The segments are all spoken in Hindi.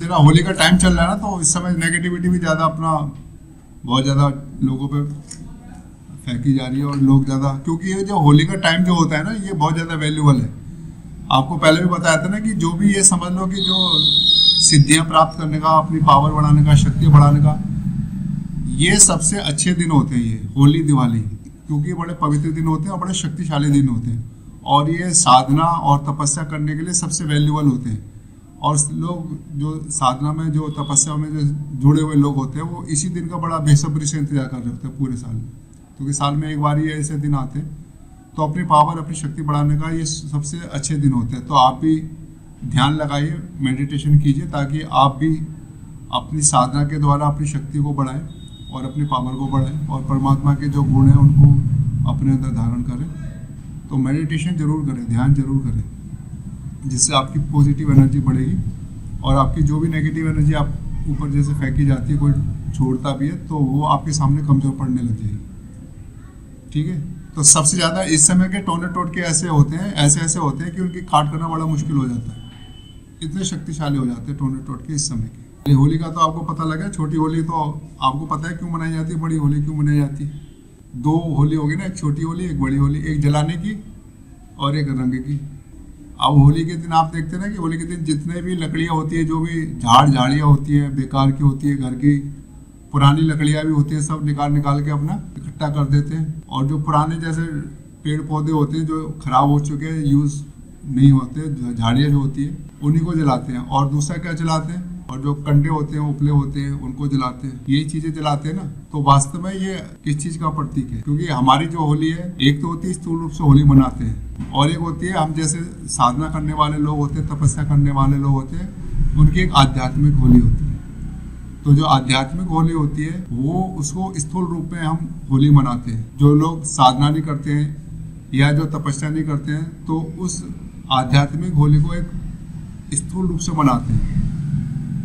तेरा होली का टाइम चल रहा है ना, तो इस समय नेगेटिविटी भी ज़्यादा अपना बहुत ज़्यादा लोगों पे फेंकी जा रही है। और लोग ज़्यादा, क्योंकि ये जो होली का टाइम जो होता है ना, ये बहुत ज़्यादा वैल्यूबल है। आपको पहले भी बताया था ना कि जो भी ये समझ लो कि जो सिद्धियां प्राप्त करने का, अपनी पावर बढ़ाने का, शक्ति बढ़ाने का, ये सबसे अच्छे दिन होते हैं ये होली दिवाली, क्योंकि ये बड़े पवित्र दिन होते हैं और बड़े शक्तिशाली दिन होते हैं। और ये साधना और तपस्या करने के लिए सबसे वैल्यूबल होते हैं। और लोग जो साधना में, जो तपस्या में जो जुड़े हुए लोग होते हैं, वो इसी दिन का बड़ा बेसब्री से इंतजार कर रहे होते हैं पूरे साल में, क्योंकि साल में एक बार ही ऐसे दिन आते हैं। तो अपनी पावर, अपनी शक्ति बढ़ाने का ये सबसे अच्छे दिन होते हैं। तो आप भी ध्यान लगाइए, मेडिटेशन कीजिए, ताकि आप भी अपनी साधना के द्वारा अपनी शक्ति को बढ़ाएं और अपनी पावर को बढ़ाएं और परमात्मा के जो गुण हैं उनको अपने अंदर धारण करें। तो मेडिटेशन जरूर करें, ध्यान जरूर करें, जिससे आपकी पॉजिटिव एनर्जी बढ़ेगी और आपकी जो भी नेगेटिव एनर्जी आप ऊपर जैसे फेंकी जाती है, कोई छोड़ता भी है, तो वो आपके सामने कमज़ोर पड़ने लग जाएगी। ठीक है। तो सबसे ज़्यादा इस समय के टोने टोटके ऐसे होते हैं, ऐसे होते हैं कि उनकी काट करना बड़ा मुश्किल हो जाता है। इतने शक्तिशाली हो जाते हैं टोने टोटके इस समय के। होली का तो आपको पता लगा, छोटी होली तो आपको पता है क्यों मनाई जाती है, बड़ी होली क्यों मनाई जाती है। दो होली होगी ना, एक छोटी होली, एक बड़ी होली, एक जलाने की और एक रंग की। अब होली के दिन आप देखते हैं ना कि होली के दिन जितने भी लकड़ियाँ होती है, जो भी झाड़ियाँ होती हैं, बेकार की होती है, घर की पुरानी लकड़ियाँ भी होती हैं, सब निकाल के अपना इकट्ठा कर देते हैं। और जो पुराने जैसे पेड़ पौधे होते हैं जो खराब हो चुके हैं, यूज़ नहीं होते, झाड़ियाँ जो होती है, उन्हीं को जलाते हैं। और दूसरा क्या जलाते हैं, और जो कंडे होते हैं, उपले होते हैं, उनको जलाते हैं। यही चीजें जलाते हैं ना। तो वास्तव में ये किस चीज का प्रतीक है? क्योंकि हमारी जो होली है, एक तो होती है स्थूल रूप से होली मनाते हैं, और एक होती है हम जैसे साधना करने वाले लोग होते हैं, तपस्या करने वाले लोग होते हैं, उनकी एक आध्यात्मिक होली होती है। तो जो आध्यात्मिक होली होती है, वो उसको स्थूल रूप में हम होली मनाते हैं। जो लोग साधना नहीं करते हैं या जो तपस्या नहीं करते हैं, तो उस आध्यात्मिक होली को एक स्थूल रूप से मनाते हैं।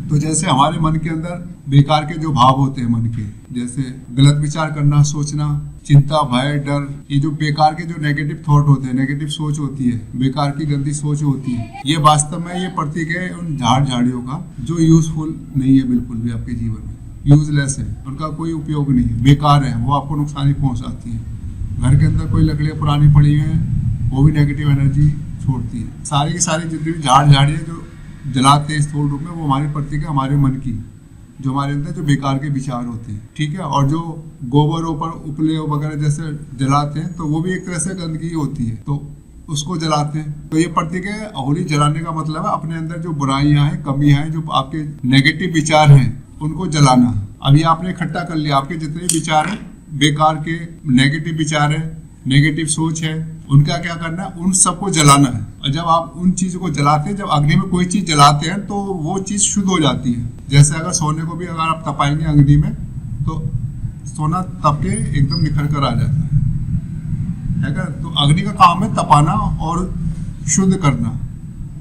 तो जैसे हमारे मन के अंदर बेकार के जो भाव होते हैं, मन के, जैसे गलत विचार करना, सोचना, चिंता, भय, डर, ये जो बेकार के जो नेगेटिव थॉट होते हैं, नेगेटिव सोच होती है, बेकार की गंदी सोच होती है, ये वास्तव में ये प्रतीक है उन झाड़ियों का जो यूजफुल नहीं है बिल्कुल भी आपके जीवन में, यूजलेस है, उनका कोई उपयोग नहीं है, बेकार है, वो आपको नुकसान ही पहुंचाती है। घर के अंदर कोई लकड़ियाँ पुरानी पड़ी हैं, वो भी नेगेटिव एनर्जी छोड़ती है। सारी की सारी जितनी भी झाड़ियाँ जो जलाते हैं स्थूल रूप में, वो हमारी प्रतीक है हमारे मन की, जो हमारे अंदर जो बेकार के विचार होते हैं। ठीक है। और जो गोबर ऊपर उपले वगैरह जैसे जलाते हैं, तो वो भी एक तरह से गंदगी होती है, तो उसको जलाते हैं। तो ये प्रतीक है। होली जलाने का मतलब है अपने अंदर जो बुराइयां हैं, कमियां हैं, जो आपके नेगेटिव विचार हैं, उनको जलाना। अभी आपने इकट्ठा कर लिया, आपके जितने विचार हैं, बेकार के नेगेटिव विचार है, नेगेटिव सोच है, उनका क्या करना है, उन सबको जलाना है। और जब आप उन चीज़ों को जलाते हैं, जब अग्नि में कोई चीज़ जलाते हैं, तो वो चीज़ शुद्ध हो जाती है। जैसे अगर सोने को भी अगर आप तपाएंगे अग्नि में, तो सोना तप के एकदम निखर कर आ जाता है क्या? तो अग्नि का काम है तपाना और शुद्ध करना।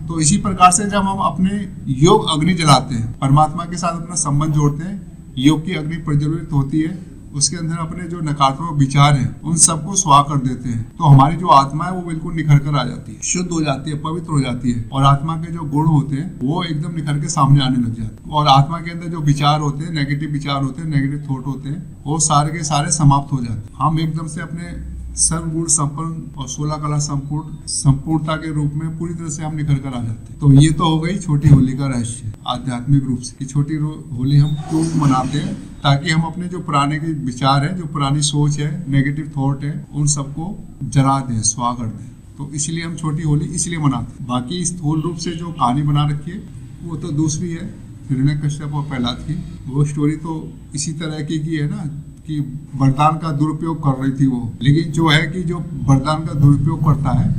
तो इसी प्रकार से जब हम अपने योग अग्नि जलाते हैं, परमात्मा के साथ अपना संबंध जोड़ते हैं, योग की अग्नि प्रज्वलित होती है, उसके अंदर अपने जो नकारात्मक विचार हैं, उन सबको स्वाह कर देते हैं, तो हमारी जो आत्मा है वो बिल्कुल निखर कर आ जाती है, शुद्ध हो जाती है, पवित्र हो जाती है। और आत्मा के जो गुण होते हैं वो एकदम निखर के सामने आने लग जाते हैं। और आत्मा के अंदर जो विचार होते हैं, नेगेटिव विचार होते हैं, नेगेटिव थॉट होते हैं, वो सारे के सारे समाप्त हो जाते हैं। हम एकदम से अपने सर्वगुण संपन्न और 16 कला संपूर्णता के रूप में पूरी तरह से हम निकल कर आ जाते हैं। तो ये तो हो गई छोटी होली का रहस्य आध्यात्मिक रूप से, कि छोटी होली हम क्यों मनाते हैं, ताकि हम अपने जो पुराने के विचार हैं, जो पुरानी सोच है, नेगेटिव थॉट है, उन सबको जला दें, स्वाह कर दें। तो इसलिए हम छोटी होली इसलिए मनाते हैं। बाकी स्थूल रूप से जो कहानी बना रखी है, वो तो दूसरी है, हिरण्यकश्यप और प्रहलाद की। वो स्टोरी तो इसी तरह की है ना, कि वरदान का दुरुपयोग कर रही थी वो। लेकिन जो है कि जो वरदान का दुरुपयोग करता है,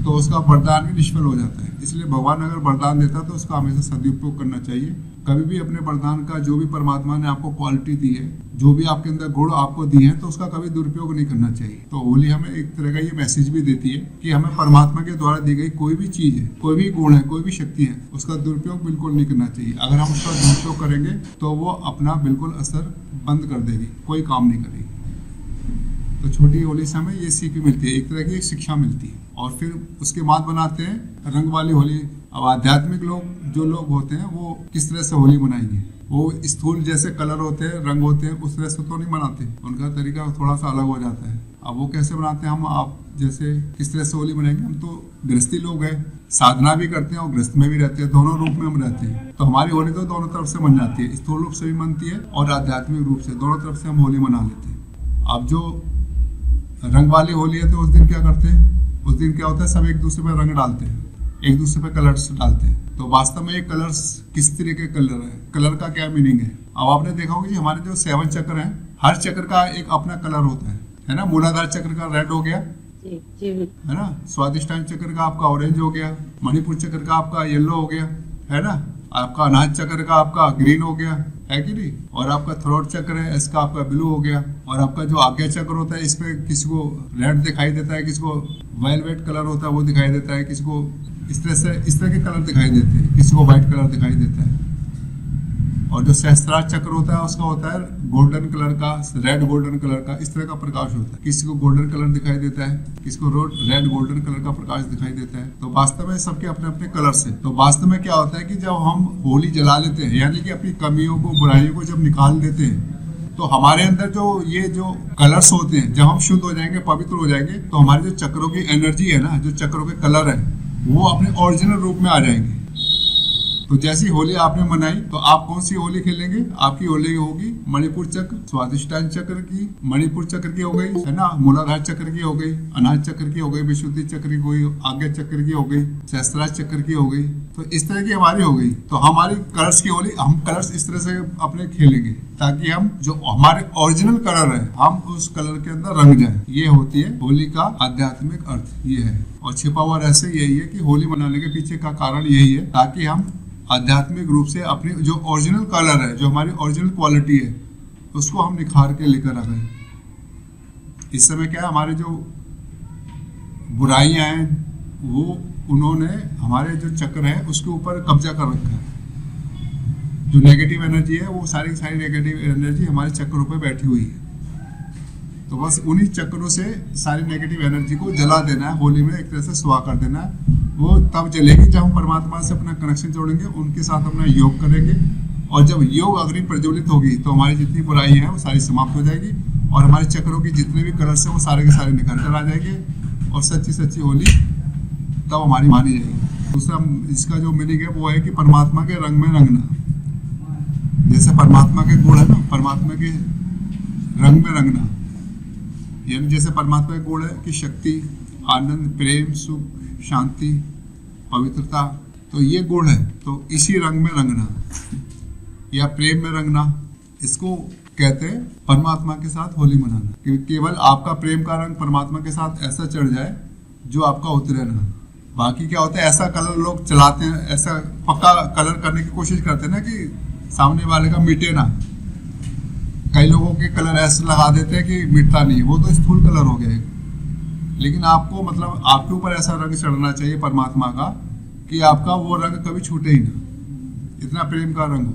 तो उसका वरदान भी निष्फल हो जाता है। इसलिए भगवान अगर वरदान देता है, तो उसका हमेशा सदुपयोग करना चाहिए। कभी भी अपने वरदान का, जो भी परमात्मा ने आपको क्वालिटी दी है, जो भी आपके अंदर गुण आपको दिए हैं, तो उसका कभी दुरुपयोग नहीं करना चाहिए। तो होली हमें एक तरह का ये मैसेज भी देती है कि हमें परमात्मा के द्वारा दी गई कोई भी चीज है, कोई भी गुण है, कोई भी शक्ति है, उसका दुरुपयोग बिल्कुल नहीं करना चाहिए। अगर हम उसका दुरुपयोग करेंगे, तो वो अपना बिल्कुल असर बंद कर देगी, कोई काम नहीं करेगी। तो छोटी होली से हमें ये सीख मिलती है, एक तरह की एक शिक्षा मिलती है। और फिर उसके बाद बनाते हैं रंग वाली होली, अब आध्यात्मिक लोग जो लोग होते हैं वो किस तरह से होली मनाएंगे, वो स्थूल जैसे कलर होते हैं, रंग होते हैं, उस तरह से तो नहीं मनाते, उनका तरीका थोड़ा सा अलग हो जाता है। अब वो कैसे मनाते हैं, हम आप जैसे किस तरह से होली मनाएंगे, हम तो गृहस्थी लोग हैं, साधना भी करते हैं और गृहस्थ में भी रहते हैं, दोनों रूप में हम रहते हैं, तो हमारी होली तो दोनों तरफ से मन जाती है, स्थूल रूप से भी मनती है और आध्यात्मिक रूप से, दोनों तरफ से हम होली मना लेते हैं। अब जो रंग वाली होली है तो उस दिन क्या करते हैं, उस दिन क्या होता है, सब एक दूसरे पर रंग डालते हैं, एक दूसरे पे कलर्स डालते हैं। तो वास्तव में ये कलर्स किस तरह के कलर है, कलर का क्या मीनिंग है। अब आपने देखा होगा कि हमारे जो 7 चक्र हैं, हर चक्र का एक अपना कलर होता है ना। मूलाधार चक्र का रेड हो गया, जी है ना। स्वादिष्टान चक्र का आपका ऑरेंज हो गया, मणिपुर चक्र का आपका येलो हो गया, है ना। आपका अनाहत चक्र का आपका ग्रीन हो गया, है कि नहीं। और आपका थ्रोट चक्र है, इसका आपका ब्लू हो गया। और आपका जो आज्ञा चक्र होता है, इस पे किसी को रेड दिखाई देता है, किसी को वेलवेट कलर होता है वो दिखाई देता है, किसी को इस तरह के कलर दिखाई देते हैं, किसी को व्हाइट कलर दिखाई देता है। और जो सहस्त्रार चक्र होता है उसका होता है गोल्डन कलर का, रेड गोल्डन कलर का, इस तरह का प्रकाश होता है। किसी को गोल्डन कलर दिखाई देता है, किसी को रेड गोल्डन कलर का प्रकाश दिखाई देता है। तो वास्तव में सबके अपने अपने कलर्स है। तो वास्तव में क्या होता है कि जब हम होली जला लेते हैं, यानी कि अपनी कमियों को, बुराइयों को जब निकाल देते हैं, तो हमारे अंदर जो कलर्स होते हैं, जब हम शुद्ध हो जाएंगे, पवित्र हो जाएंगे, तो हमारे जो चक्रों की एनर्जी है ना, जो चक्रों के कलर है, वो अपने ओरिजिनल रूप में आ जाएंगे। तो जैसी होली आपने मनाई, तो आप कौन सी होली खेलेंगे, आपकी होली होगी मणिपुर चक्र, स्वादिष्टान चक्र की, मणिपुर चक्र की हो गई, है ना, मूलाधार चक्र की हो गई, अनाहत चक्र की हो गई, विशुद्धि चक्र की हो गई, आज्ञा चक्र की हो गई, सहस्त्रार चक्र की हो गई। तो इस तरह की हमारी हो गई। तो हमारी कलर्स की होली, हम कलर्स इस तरह से अपने खेलेंगे ताकि हम जो हमारे ओरिजिनल कलर है, हम उस कलर के अंदर रंग जाए। ये होती है होली का आध्यात्मिक अर्थ, ये है। और छिपा हुआ रहस्य यही है कि होली मनाने के पीछे का कारण यही है, ताकि हम आध्यात्मिक रूप से अपनी जो ओरिजिनल कलर है, जो हमारी ओरिजिनल क्वालिटी है, उसको हम निखार के लेकर आ गए। इस समय क्या है, हमारे जो बुराइयां हैं, वो उन्होंने हमारे जो चक्र है उसके ऊपर कब्जा कर रखा है। जो नेगेटिव एनर्जी है, वो सारी नेगेटिव एनर्जी हमारे चक्रों पर बैठी हुई है। तो बस उन्हीं चक्रों से सारी नेगेटिव एनर्जी को जला देना है, होली में एक तरह से सुहा कर देना है। वो तब जलेगी जब हम परमात्मा से अपना कनेक्शन जोड़ेंगे, उनके साथ अपना योग करेंगे। और जब योग अग्नि प्रज्वलित होगी, तो हमारी जितनी बुराई है वो सारी समाप्त हो जाएगी, और हमारे चक्रों की जितने भी कलर्स हैं वो सारे के सारे निकल कर आ जाएंगे, और सच्ची होली तब हमारी मानी जाएगी। दूसरा इसका जो मीनिंग है वो है कि परमात्मा के रंग में रंगना। जैसे परमात्मा के गुण है ना, परमात्मा के रंग में रंगना, यानी जैसे परमात्मा के गुण है कि शक्ति, आनंद, प्रेम, सुख, शांति, पवित्रता, तो ये गुण है। तो इसी रंग में रंगना या प्रेम में रंगना, इसको कहते हैं परमात्मा के साथ होली मनाना। क्योंकि केवल आपका प्रेम का रंग परमात्मा के साथ ऐसा चढ़ जाए जो आपका उतरे ना। बाकी क्या होता है, ऐसा कलर लोग चलाते हैं, ऐसा पक्का कलर करने की कोशिश करते हैं ना कि सामने वाले का मिटे ना। कई लोगों के कलर ऐसे लगा देते हैं कि मिटता नहीं, वो तो स्थूल कलर हो गया। लेकिन आपको मतलब आपके ऊपर ऐसा रंग चढ़ना चाहिए परमात्मा का कि आपका वो रंग कभी छूटे ही ना, इतना प्रेम का रंग हो।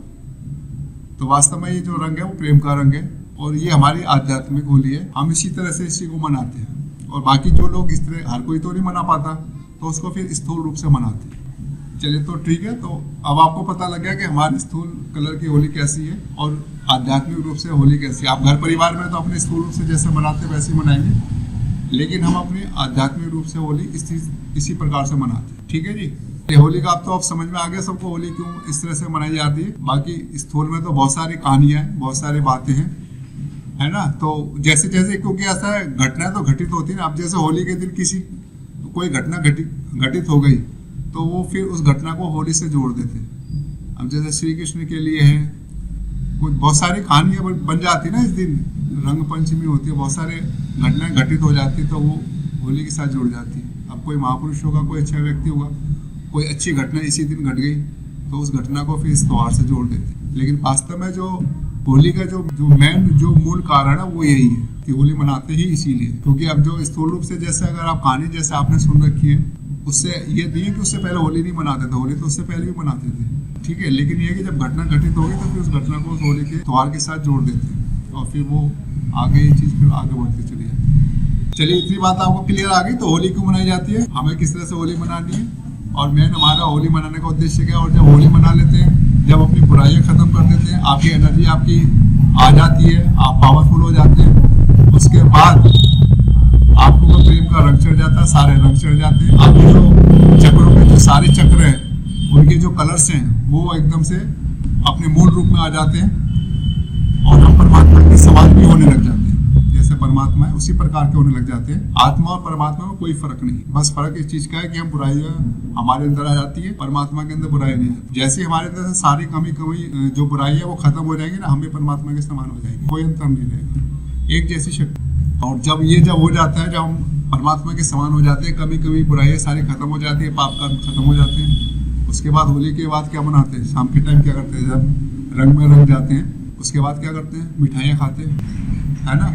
तो वास्तव में ये जो रंग है वो प्रेम का रंग है, और ये हमारी आध्यात्मिक होली है। हम इसी तरह से इसी को मनाते हैं। और बाकी जो लोग इस तरह, हर कोई तो नहीं मना पाता, तो उसको फिर स्थूल रूप से मनाते हैं। चलिए, तो ठीक है। तो अब आपको पता लग गया कि हमारी स्थूल कलर की होली कैसी है और आध्यात्मिक रूप से होली कैसी है। आप घर परिवार में तो अपने स्थूल रूप से जैसे मनाते हैं वैसे ही मनाएंगे, लेकिन हम अपने आध्यात्मिक रूप से होली इसी प्रकार से मनाते हैं। ठीक है जी। ये होली का अब समझ में आ गया सबको, होली क्यों इस तरह से मनाई जाती है। बाकी स्थूल में तो बहुत सारी कहानियां हैं, बहुत सारी बातें हैं, है ना। तो जैसे क्योंकि ऐसा है, घटना तो घटित होती है ना। अब जैसे होली के दिन कोई घटना घटित हो गई, तो वो फिर उस घटना को होली से जोड़ देते हैं। अब जैसे श्री कृष्ण के लिए है, कुछ बहुत सारी कहानियां बन जाती है ना। इस दिन रंग पंचमी होती है, बहुत सारे घटनाएं घटित हो जाती है, तो वो होली के साथ जुड़ जाती है। अब कोई महापुरुष होगा, कोई अच्छा व्यक्ति होगा, कोई अच्छी घटना इसी दिन घट गई, तो उस घटना को फिर इस त्योहार से जोड़ देते हैं। लेकिन वास्तव में जो होली का जो मूल कारण है वो यही है कि होली मनाते ही इसीलिए। क्योंकि अब जो स्थूल रूप से जैसे अगर आप कहानी जैसे आपने सुन रखी है, उससे ये नहीं है कि उससे पहले होली नहीं मनाते थे, होली तो उससे पहले भी मनाते थे, ठीक है। लेकिन ये कि जब घटना घटित होगी तो फिर उस घटना को उस होली के त्योहार के साथ जोड़ देते हैं, और फिर वो आगे ये चीज़ फिर आगे बढ़ती चली जाती है। चलिए, इतनी बात आपको क्लियर आ गई। तो होली क्यों मनाई जाती है, हमें किस तरह से होली मनानी है, और मेन हमारा होली मनाने का उद्देश्य क्या है, और जब होली मना लेते हैं, जब अपनी बुराइयां खत्म कर देते हैं, आपकी एनर्जी आपकी आ जाती है, आप पावरफुल हो जाते हैं, उसके बाद आपको तो प्रेम का रंग चढ़ जाता है, सारे रंग चढ़ जाते हैं, आपके जो चक्रों में जो सारे चक्र हैं उनके जो कलर्स हैं वो एकदम से अपने मूल रूप में आ जाते हैं और हम परमात्मा के समान भी होने लग जाते हैं। जैसे परमात्मा है उसी प्रकार के होने लग जाते हैं। आत्मा और परमात्मा में कोई फर्क नहीं, बस फर्क इस चीज का है कि हम बुराइयां हमारे अंदर आ जाती है, परमात्मा के अंदर बुराई नहीं है। जैसे हमारे अंदर से सारी कमी जो बुराई है वो खत्म हो जाएंगी ना, हम भी परमात्मा के समान हो जाएंगे, कोई अंतर नहीं रहेगा, एक जैसी शक्ति। और जब हो जाता है, जब हम परमात्मा के समान हो जाते हैं, कभी बुराइयां सारी खत्म हो जाती है, पाप कर्म खत्म हो जाते हैं। उसके बाद होली के बाद क्या मनाते हैं, शाम के टाइम क्या करते हैं, जब रंग में रंग जाते हैं, उसके बाद क्या करते हैं, मिठाइयाँ खाते हैं, है ना।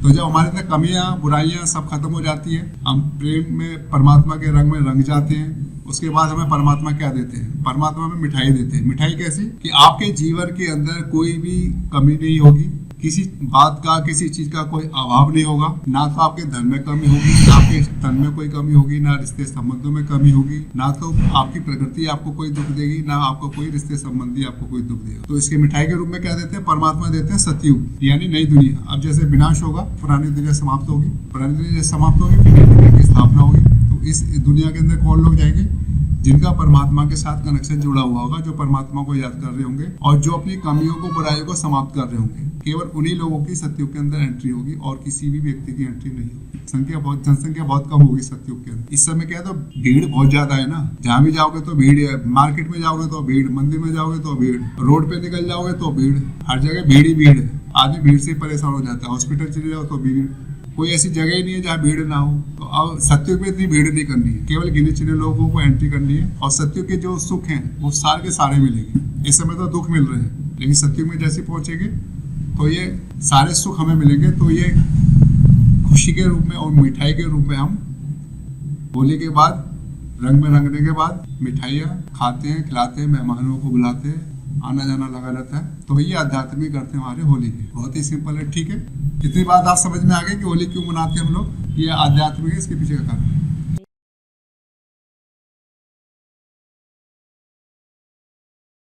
तो जब हमारे अंदर कमियाँ बुराइयाँ सब खत्म हो जाती है, हम प्रेम में परमात्मा के रंग में रंग जाते हैं, उसके बाद हमें परमात्मा क्या देते हैं, परमात्मा में मिठाई देते हैं। मिठाई कैसी कि आपके जीवन के अंदर कोई भी कमी नहीं होगी, किसी बात का किसी चीज का कोई अभाव नहीं होगा, ना तो आपके धन में कमी होगी, ना आपके तन में कोई कमी होगी, ना रिश्ते संबंधों में कमी होगी, ना तो आपकी प्रकृति आपको कोई दुख देगी, ना आपको कोई रिश्ते संबंधी आपको कोई दुख देगा। तो इसके मिठाई के रूप में क्या देते हैं, परमात्मा देते हैं सतयुग, यानी नई दुनिया। अब जैसे विनाश होगा, पुरानी दुनिया समाप्त होगी, पुरानी दुनिया समाप्त होगी, फिर नई दुनिया की स्थापना होगी। तो इस दुनिया के अंदर कौन लोग जाएंगे, जिनका परमात्मा के साथ कनेक्शन जुड़ा हुआ होगा, जो परमात्मा को याद कर रहे होंगे और जो अपनी कमियों को बुराइयों को समाप्त कर रहे होंगे। केवल उन्हीं लोगों की सतयुग के अंदर एंट्री होगी और किसी भी व्यक्ति की एंट्री नहीं होगी। जनसंख्या बहुत कम होगी सतयुग के अंदर। इस समय क्या है, तो भीड़ बहुत ज्यादा है ना, जहाँ भी जाओगे तो भीड़ है, मार्केट में जाओगे तो भीड़, मंदिर में जाओगे तो भीड़, रोड पे निकल जाओगे तो भीड़, हर जगह भीड़ ही भीड़ है। आदमी भीड़ से परेशान हो जाता है, हॉस्पिटल चले जाओ तो भीड़, कोई ऐसी जगह ही नहीं है जहाँ भीड़ ना हो। तो अब सतयुग में इतनी भीड़ नहीं करनी है, केवल गिने चुने लोगों को एंट्री करनी है और सतयुग के जो सुख हैं वो सारे के सारे मिलेंगे। इस समय तो दुख मिल रहे हैं, लेकिन सतयुग में जैसे पहुंचेंगे तो ये सारे सुख हमें मिलेंगे। तो ये खुशी के रूप में और मिठाई के रूप में हम होली के बाद रंग में रंगने के बाद मिठाइयाँ खाते हैं, खिलाते हैं, मेहमानों को बुलाते हैं, आना जाना लगा रहता है। तो ये आध्यात्मिक करते हैं हमारे होली के, बहुत ही सिंपल है। ठीक है, इतनी बात आप समझ में आ गई कि होली क्यों मनाते हैं हम लोग, ये आध्यात्मिक है, इसके पीछे का कारण।